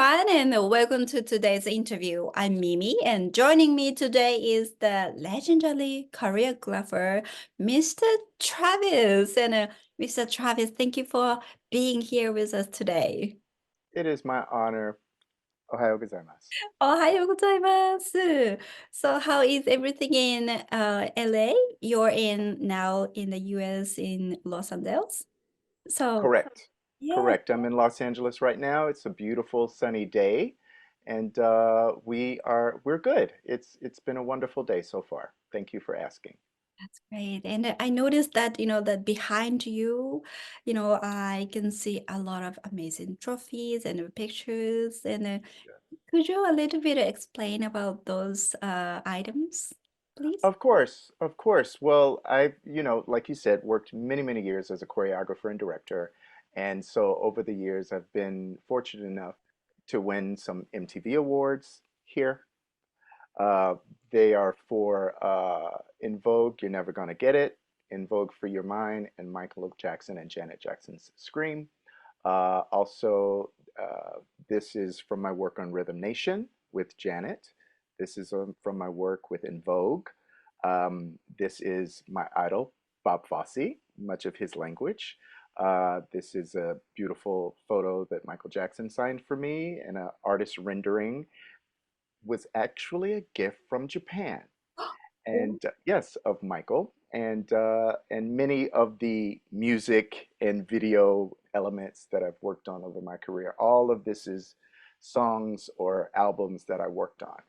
everyone, and welcome to today's interview. I'm Mimi, and joining me today is the legendary choreographer, Mr. Travis. And Mr. Travis, thank you for being here with us today. It is my honor. Ohayo gozaimasu. Ohayou So, how is everything in LA? You're in now in the US in Los Angeles. So, Correct. yeah. Correct. I'm in Los Angeles right now. It's a beautiful sunny day, and we're good. It's been a wonderful day so far. Thank you for asking. That's great. And I noticed that, that behind you, I can see a lot of amazing trophies and pictures. And could you a little bit explain about those items, please? Of course, of course. Well, like you said, worked many, many years as a choreographer and director. And so over the years, I've been fortunate enough to win some MTV awards here. Uh, they are for In Vogue, You're Never Gonna Get It, In Vogue for Your Mind, and Michael Jackson and Janet Jackson's Scream. Also, this is from my work on Rhythm Nation with Janet. This is from my work with In Vogue. This is my idol, Bob Fosse, much of his language. This is a beautiful photo that Michael Jackson signed for me, and an artist rendering was actually a gift from Japan. And yes, of Michael. And many of the music and video elements that I've worked on over my career, all of this is songs or albums that I worked on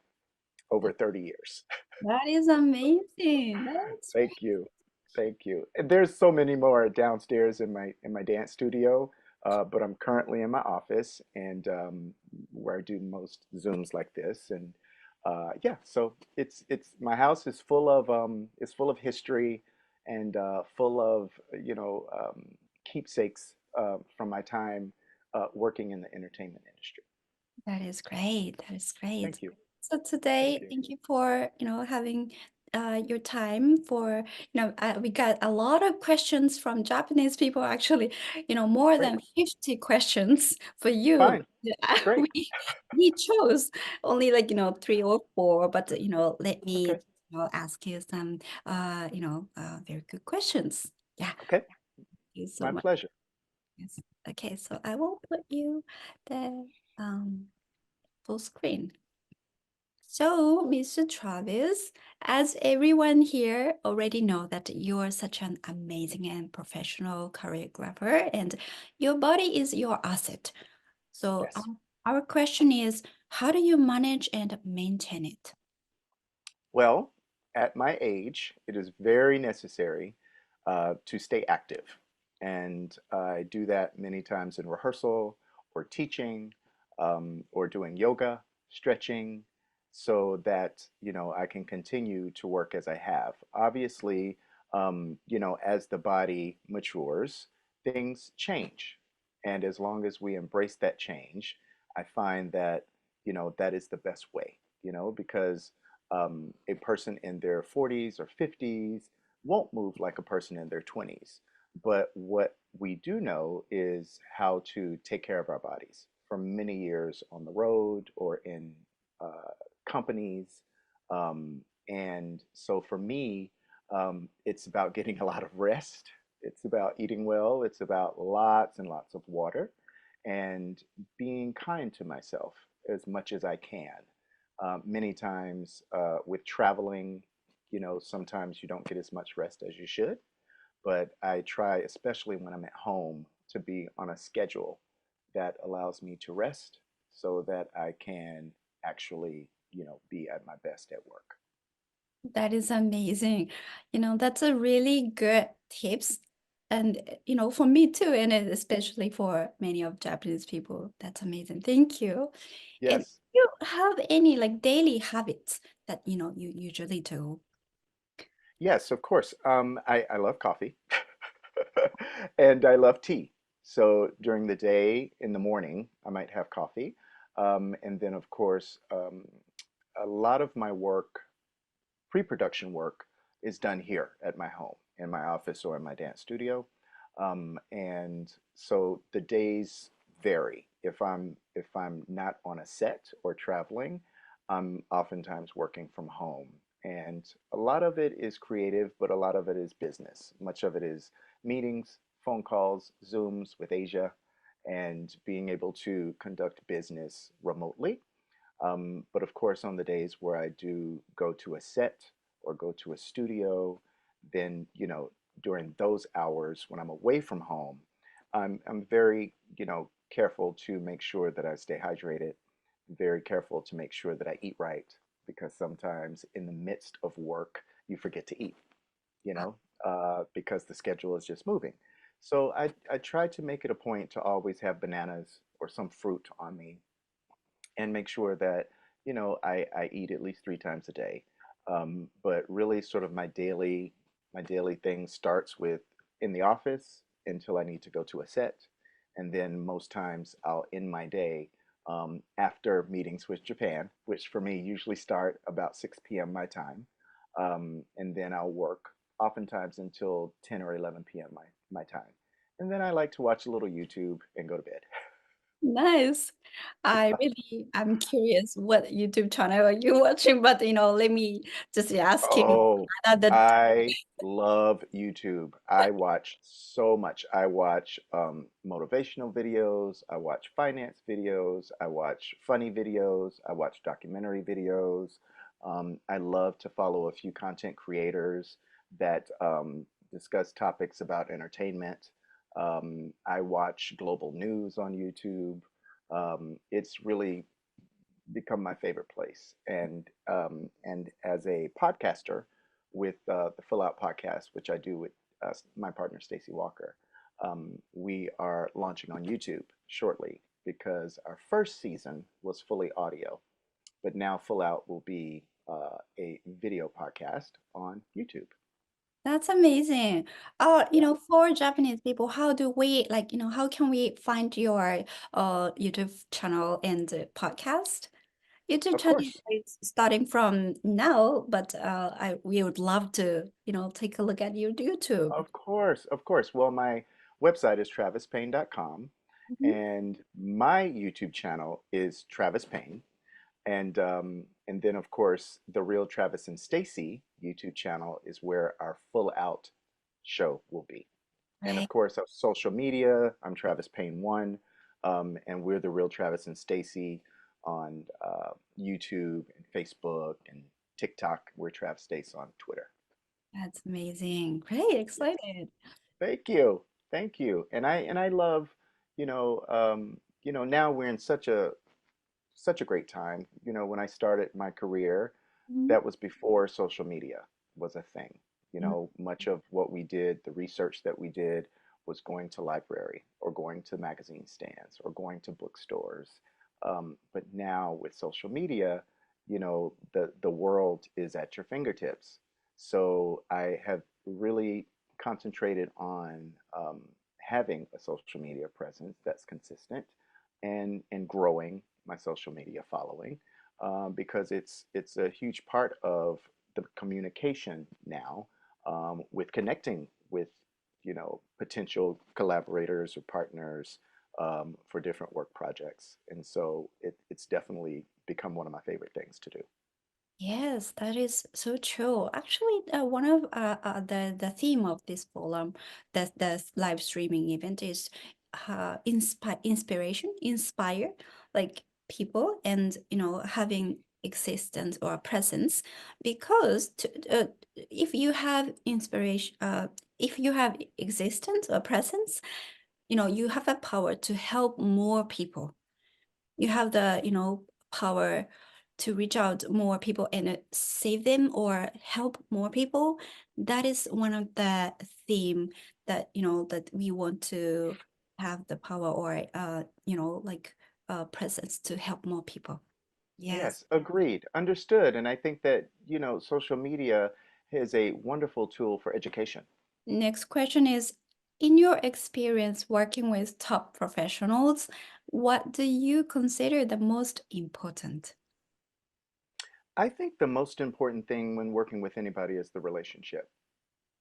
over 30 years. That is amazing. That's Thank you. Thank you. And there's so many more downstairs in my dance studio, but I'm currently in my office and where I do most Zooms like this. And yeah, so it's my house is full of history and full of keepsakes from my time working in the entertainment industry. That is great. That is great. Thank you. So Thank today, you. thank you for, having your time for, we got a lot of questions from Japanese people actually, more Great. than 50 questions for you. Fine. Yeah, Great. we chose only like, three or four, but, let me, Okay. ask you some, very good questions. Yeah, Okay. thank you so My much. pleasure. Yes. Okay, so I will put you the um, full screen. So, Mr. Travis, as everyone here already know that you are such an amazing and professional choreographer, and your body is your asset. So, Yes. our question is, how do you manage and maintain it? Well, at my age, it is very necessary to stay active. And I do that many times in rehearsal or teaching or doing yoga, stretching, so that, I can continue to work as I have. Obviously, as the body matures, things change. And as long as we embrace that change, I find that, that is the best way, because a person in their 40s or 50s won't move like a person in their 20s. But what we do know is how to take care of our bodies from many years on the road or in companies. And so for me, it's about getting a lot of rest. It's about eating well. It's about lots and lots of water and being kind to myself as much as I can. Many times with traveling, sometimes you don't get as much rest as you should, but I try, especially when I'm at home, to be on a schedule that allows me to rest so that I can actually, be at my best at work. That is amazing. That's a really good tips. And, for me too, and especially for many of Japanese people. That's amazing. Thank you. And Yes, you have any like daily habits that, you usually do? yes, of course. I love coffee and I love tea. So during the day, in the morning, I might have coffee. And then, of course, a lot of my work pre-production work is done here at my home, in my office or in my dance studio. And so the days vary. if I'm not on a set or traveling, I'm oftentimes working from home. And a lot of it is creative, but a lot of it is business. Much of it is meetings, phone calls, Zooms with Asia, and being able to conduct business remotely. But of course, on the days where I do go to a set or go to a studio, then, during those hours when I'm away from home, I'm very, careful to make sure that I stay hydrated, very careful to make sure that I eat right, because sometimes in the midst of work, you forget to eat, because the schedule is just moving. So I try to make it a point to always have bananas or some fruit on me and make sure that I eat at least 3 times a day. But really, sort of my daily thing starts with in the office until I need to go to a set, and then most times I'll end my day after meetings with Japan, which for me usually start about 6 p.m. my time, and then I'll work oftentimes until 10 or 11 p.m. my time, and then I like to watch a little YouTube and go to bed. Nice. I'm curious what YouTube channel are you watching, but let me just ask you Oh, another. I love YouTube. I watch so much. I watch motivational videos. I watch finance videos. I watch funny videos. I watch documentary videos. I love to follow a few content creators that discuss topics about entertainment. I watch global news on YouTube. It's really become my favorite place. And as a podcaster with the Full Out podcast, which I do with my partner Stacy Walker, we are launching on YouTube shortly because our first season was fully audio, but now Full Out will be a video podcast on YouTube. That's amazing. Yeah, For Japanese people, how do we how can we find your YouTube channel and podcast? YouTube of channel course. is starting from now, but we would love to, take a look at your YouTube. Of course, of course. Well, my website is travispayne.com, Mhm. and my YouTube channel is Travis Payne. And then of course the real Travis and Stacy YouTube channel is where our Full Out show will be. And of Right. course our social media, I'm Travis Payne one, and we're the real Travis and Stacy on YouTube and Facebook and TikTok. We're Trav Stace on Twitter. That's amazing. Great, Yes. excited. Thank you. Thank you. And I love, now we're in such a great time. When I started my career, Mhm. that was before social media was a thing. Mm. Much of what we did, the research that we did, was going to library or going to magazine stands or going to bookstores. But now with social media, the world is at your fingertips. So I have really concentrated on having a social media presence that's consistent and growing my social media following, because it's a huge part of the communication now, with connecting with potential collaborators or partners, for different work projects. And so it's definitely become one of my favorite things to do. Yes, that is so true. Actually, one of the theme of this forum, the live streaming event is inspire like people and having existence or presence because if you have inspiration, if you have existence or presence, you have the power to help more people. You have the power to reach out more people and save them or help more people. That is one of the theme that that we want to have the power or like presence to help more people. Yes. Yes, agreed, understood. And I think that social media is a wonderful tool for education. Next question is, in your experience working with top professionals, what do you consider the most important I think the most important thing when working with anybody is the relationship.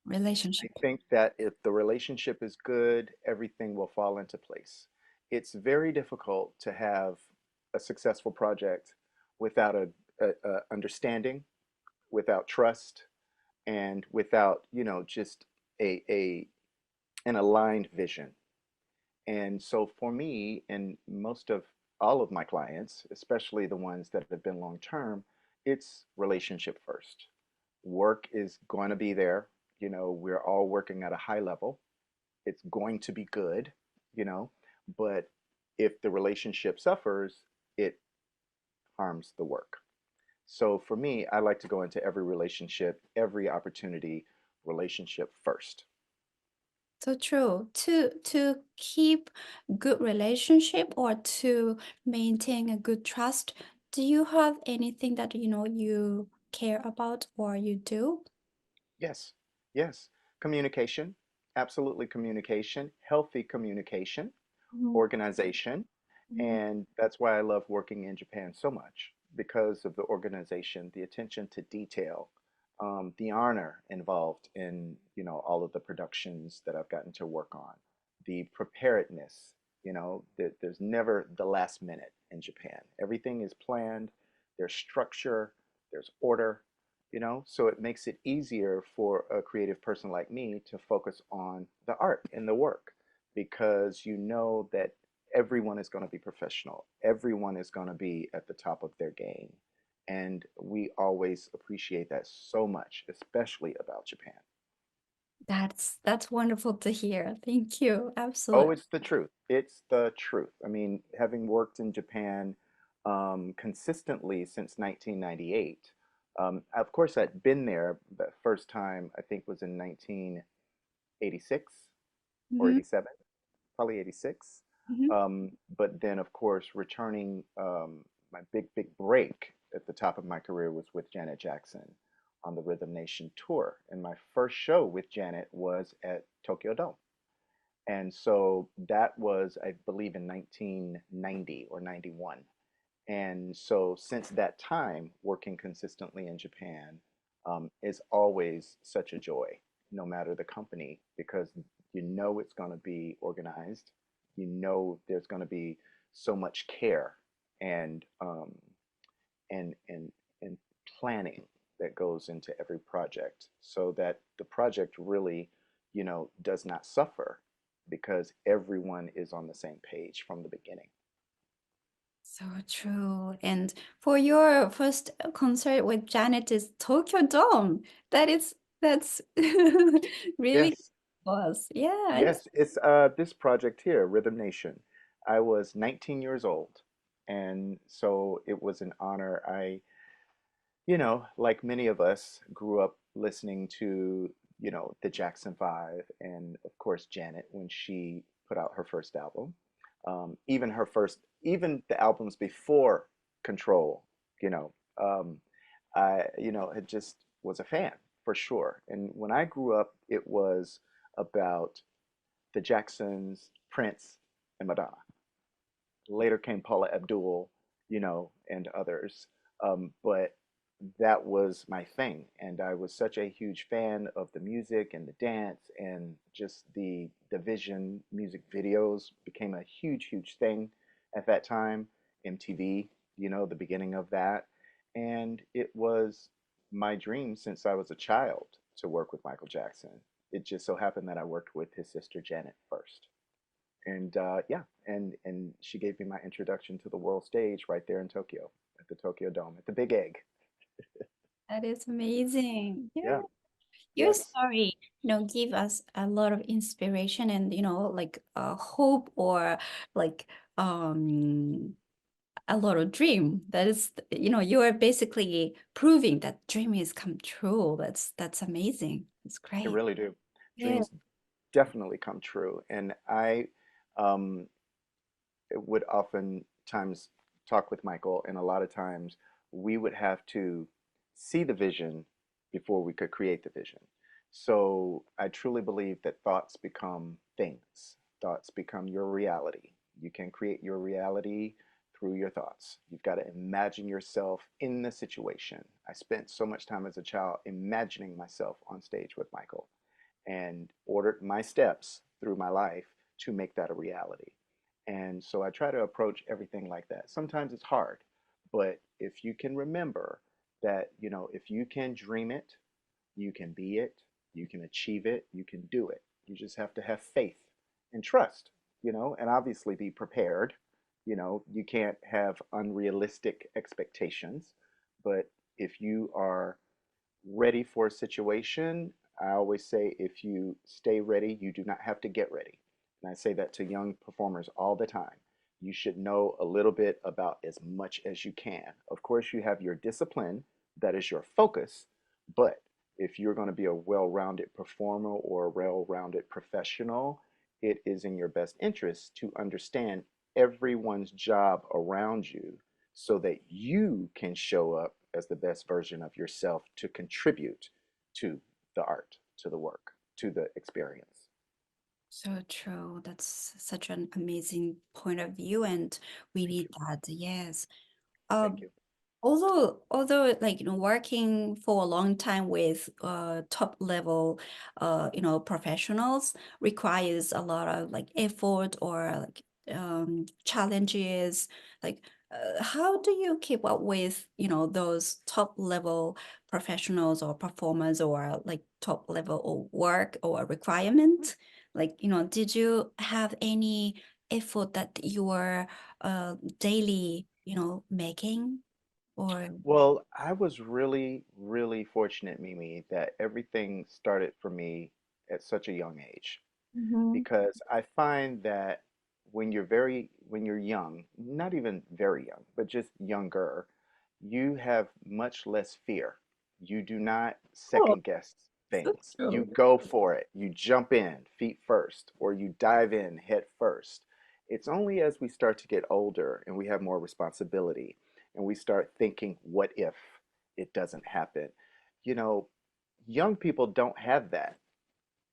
I relationship? think that if the relationship is good, everything will fall into place. it's very difficult to have a successful project without a understanding, without trust, and without, just a an aligned vision. And so for me and most of all of my clients, especially the ones that have been long term, it's relationship first. Work is going to be there. We're all working at a high level. It's going to be good, you know, but if the relationship suffers, it harms the work. So for me, I like to go into every relationship, every opportunity, relationship first. So true. To keep good relationship or to maintain a good trust, do you have anything that you care about or you do? Yes, yes. Communication, absolutely communication, healthy communication, Mhm, organization. mhm. And that's why I love working in Japan so much because of the organization, the attention to detail, the honor involved in, all of the productions that I've gotten to work on, the preparedness, that there's never the last minute in Japan. Everything is planned, there's structure, there's order, so it makes it easier for a creative person like me to focus on the art and the work because you know that everyone is going to be professional. Everyone is going to be at the top of their game. And we always appreciate that so much, especially about Japan. That's wonderful to hear. Thank you. Oh, Absolutely. it's the truth. It's the truth. I mean, having worked in Japan consistently since 1998, of course, I'd been there the first time, I think, was in 1986 or Mhm, 87, probably 86. mhm. But then, of course, returning my big break at the top of my career was with Janet Jackson on the Rhythm Nation tour. And my first show with Janet was at Tokyo Dome. And so that was, I believe, in 1990 or 91. And so since that time, working consistently in Japan is always such a joy, no matter the company, because you know it's going to be organized. You know there's going to be so much care and and and planning that goes into every project, so that the project really, does not suffer because everyone is on the same page from the beginning. So true. And for your first concert with Janet is Tokyo Dome. That's really Yes. was. Yeah, it's Yes, it's this project here, Rhythm Nation. I was 19 years old, and so it was an honor. Like many of us, grew up listening to, the Jackson Five, and of course Janet when she put out her first album. Even the albums before Control, you know, um, I, had just was a fan for sure. And when I grew up, it was about the Jacksons, Prince, and Madonna. Later came Paula Abdul, and others. But that was my thing. And I was such a huge fan of the music and the dance and just the vision music videos became a huge thing at that time. MTV, the beginning of that. And it was my dream since I was a child to work with Michael Jackson. It just so happened that I worked with his sister Janet first. And yeah, and she gave me my introduction to the world stage right there in Tokyo at the Tokyo Dome at the Big Egg. that is amazing. Yeah. Yeah, Your yes, story, give us a lot of inspiration and like hope or like a lot of dream. That is, you are basically proving that dream is come true. That's amazing. It's it great. really do. Yeah. Dreams definitely come true, and I um, would oftentimes talk with Michael, and a lot of times we would have to see the vision before we could create the vision. So I truly believe that thoughts become things. Thoughts become your reality. You can create your reality through your thoughts. You've got to imagine yourself in the situation. I spent so much time as a child imagining myself on stage with Michael and ordered my steps through my life to make that a reality. And so I try to approach everything like that. Sometimes it's hard, but if you can remember that, if you can dream it, you can be it, you can achieve it, you can do it. You just have to have faith and trust, and obviously be prepared. You can't have unrealistic expectations, but if you are ready for a situation, I always say if you stay ready, you do not have to get ready. And I say that to young performers all the time. You should know a little bit about as much as you can. Of course, you have your discipline, that is your focus, but if you're going to be a well rounded performer or a well rounded professional, it is in your best interest to understand everyone's job around you so that you can show up as the best version of yourself to contribute to the art, to the work, to the experience. So true. That's such an amazing point of view, and we Thank need you. that. Yes. Thank Um, you. although like working for a long time with top level professionals requires a lot of like effort or like challenges. Like how do you keep up with those top level professionals or performers or like top level of work or requirement? Like did you have any effort that you were daily making? Or Well, I was really, really fortunate, Mimi, that everything started for me at such a young age. Mhm. Because I find that when you're young, not even very young, but just younger, you have much less fear. You do not Oh, second guess so things. You true. go for it. You jump in feet first, or you dive in head first. It's only as we start to get older and we have more responsibility and we start thinking, what if it doesn't happen? You know, young people don't have that.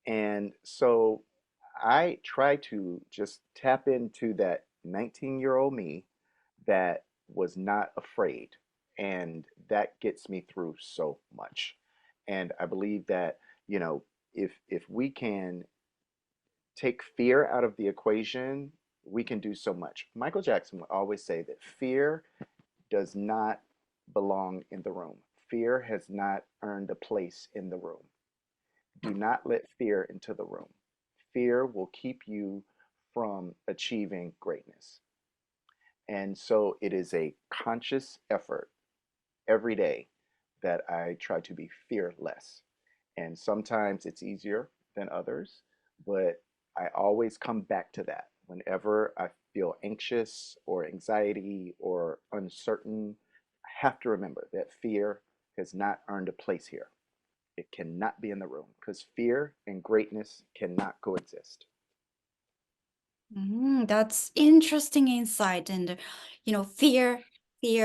And so I try to just tap into that 19-year-old me that was not afraid. And that gets me through so much. And I believe that, if we can take fear out of the equation, we can do so much. Michael Jackson would always say that fear does not belong in the room. Fear has not earned a place in the room. Do not let fear into the room. Fear will keep you from achieving greatness. And so it is a conscious effort every day that I try to be fearless. And sometimes it's easier than others, but I always come back to that. Whenever I feel anxious or anxiety or uncertain, I have to remember that fear has not earned a place here. It cannot be in the room because fear and greatness cannot coexist. That's interesting insight. And fear, we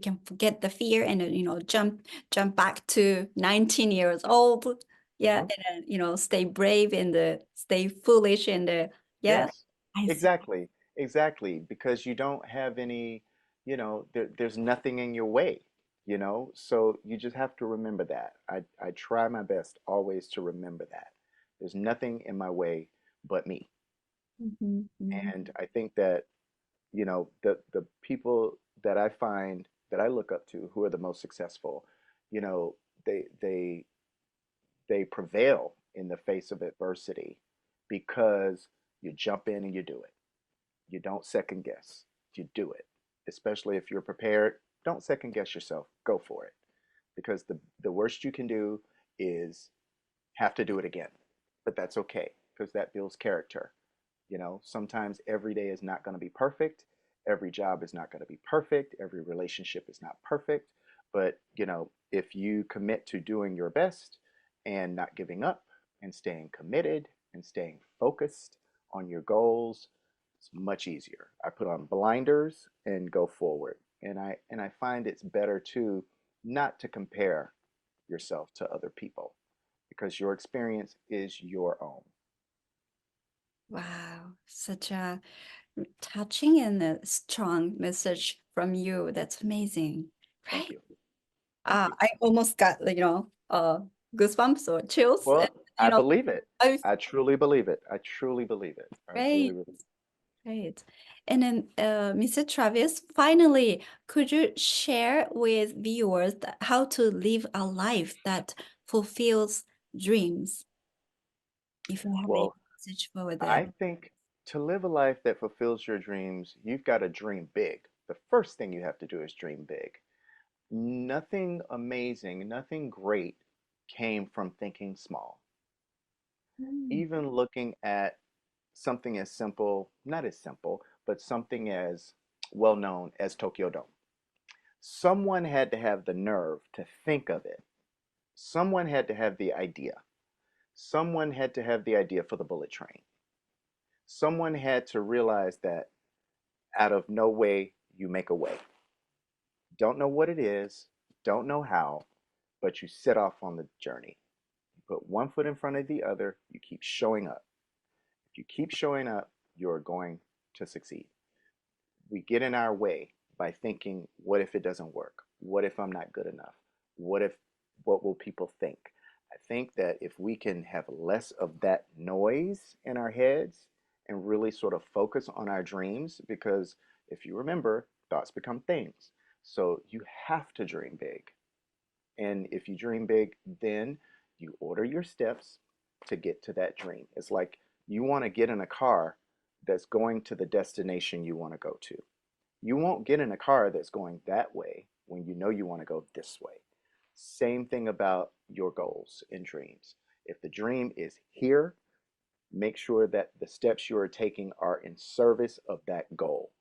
can forget the fear and jump back to 19 years old. Yeah, Mhm. and then stay brave and stay foolish and yeah, Yes, I see. exactly, exactly. Because you don't have any, there's nothing in your way, so you just have to remember that. I try my best always to remember that. There's nothing in my way but me. Mhm, mhm. And I think that, the people that I find that I look up to who are the most successful, you know, they they they prevail in the face of adversity because you jump in and you do it. You don't second guess. You do it. Especially if you're prepared, don't second guess yourself. Go for it. Because the worst you can do is have to do it again. But that's okay because that builds character. Sometimes every day is not going to be perfect. Every job is not going to be perfect. Every relationship is not perfect. But, if you commit to doing your best and not giving up and staying committed and staying focused on your goals, it's much easier. I put on blinders and go forward. And I find it's better too not to compare yourself to other people because your experience is your own. Wow, such a touching and a strong message from you. That's amazing. Thank Right. you. Thank you. I almost got goosebumps or chills. Well, I you know, believe it. I I truly believe it. I truly believe it. I really, great, really. great. And then, Mr. Travis, finally, could you share with viewers how to live a life that fulfills dreams? If you have a Well, message for I them. think to live a life that fulfills your dreams, you've got to dream big. The first thing you have to do is dream big. Nothing amazing, nothing great came from thinking small. Mm. Even looking at something as simple, not as simple, but something as well known as Tokyo Dome. Someone had to have the nerve to think of it. Someone had to have the idea. Someone had to have the idea for the bullet train. Someone had to realize that out of no way, you make a way. Don't know what it is, don't know how, but you set off on the journey. You put one foot in front of the other, you keep showing up. If you keep showing up, you're going to succeed. We get in our way by thinking, what if it doesn't work? What if I'm not good enough? What if, what will people think? I think that if we can have less of that noise in our heads and really sort of focus on our dreams, because if you remember, thoughts become things. So you have to dream big. And if you dream big, then you order your steps to get to that dream. It's like you want to get in a car that's going to the destination you want to go to. You won't get in a car that's going that way when you know you want to go this way. Same thing about your goals and dreams. If the dream is here, make sure that the steps you are taking are in service of that goal.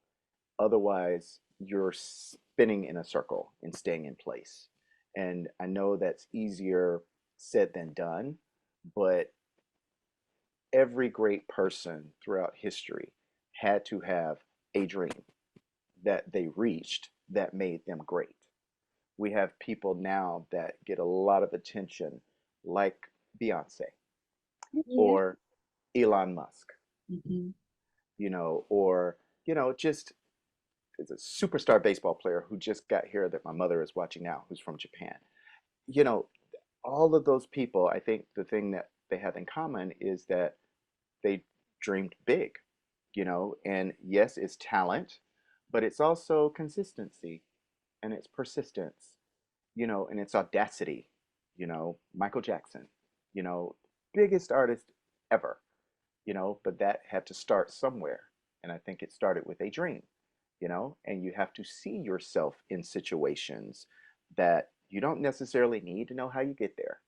Otherwise, you're spinning in a circle and staying in place. And I know that's easier said than done, but every great person throughout history had to have a dream that they reached that made them great. We have people now that get a lot of attention, like Beyonce Yeah. or Elon Musk, Mhm. or, just it's a superstar baseball player who just got here that my mother is watching now, who's from Japan. You know, all of those people, I think the thing that they have in common is that they dreamed big, and yes, it's talent, but it's also consistency and it's persistence, and it's audacity, Michael Jackson, you know, biggest artist ever, but that had to start somewhere. And I think it started with a dream, and you have to see yourself in situations that you don't necessarily need to know how you get there,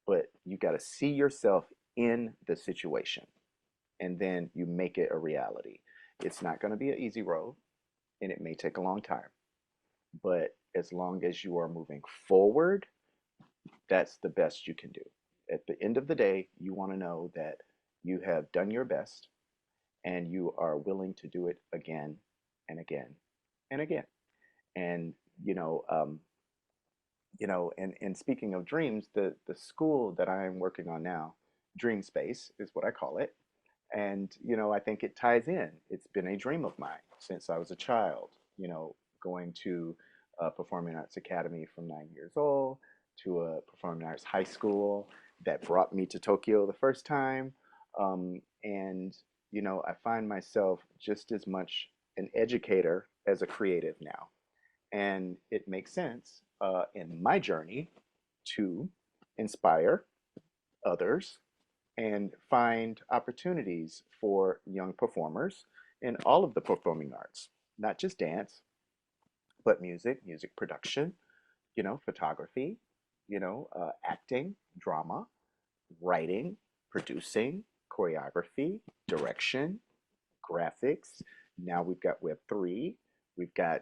but you got to see yourself in the situation and then you make it a reality. It's not going to be an easy road and it may take a long time, but as long as you are moving forward, that's the best you can do. At the end of the day, you want to know that you have done your best and you are willing to do it again and again and again. And and speaking of dreams, the school that I am working on now, Dream Space is what I call it. And I think it ties in. It's been a dream of mine since I was a child. Going to a performing arts academy from 9 years old to a performing arts high school that brought me to Tokyo the first time. And I find myself just as much an educator as a creative now. And it makes sense in my journey to inspire others and find opportunities for young performers in all of the performing arts, not just dance, but music production, photography, acting, drama, writing, producing, choreography, direction, graphics. Now we've got Web3, we've got,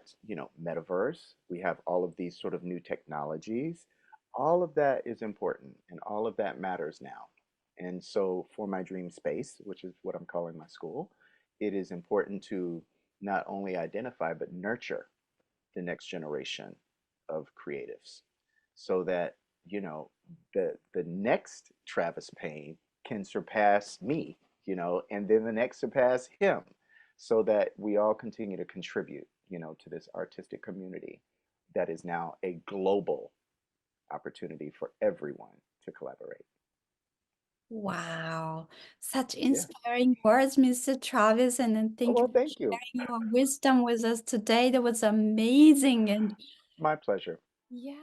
metaverse, we have all of these sort of new technologies. All of that is important and all of that matters now. And so for my dream space, which is what I'm calling my school, it is important to not only identify but nurture the next generation of creatives so that, you know, the next Travis Payne can surpass me, and then the next surpass him so that we all continue to contribute, to this artistic community that is now a global opportunity for everyone to collaborate. Wow, such Yeah. inspiring words, Mr. Travis, and then Oh, thank you well, for thank you. sharing your wisdom with us today. That was amazing. And My pleasure. yeah.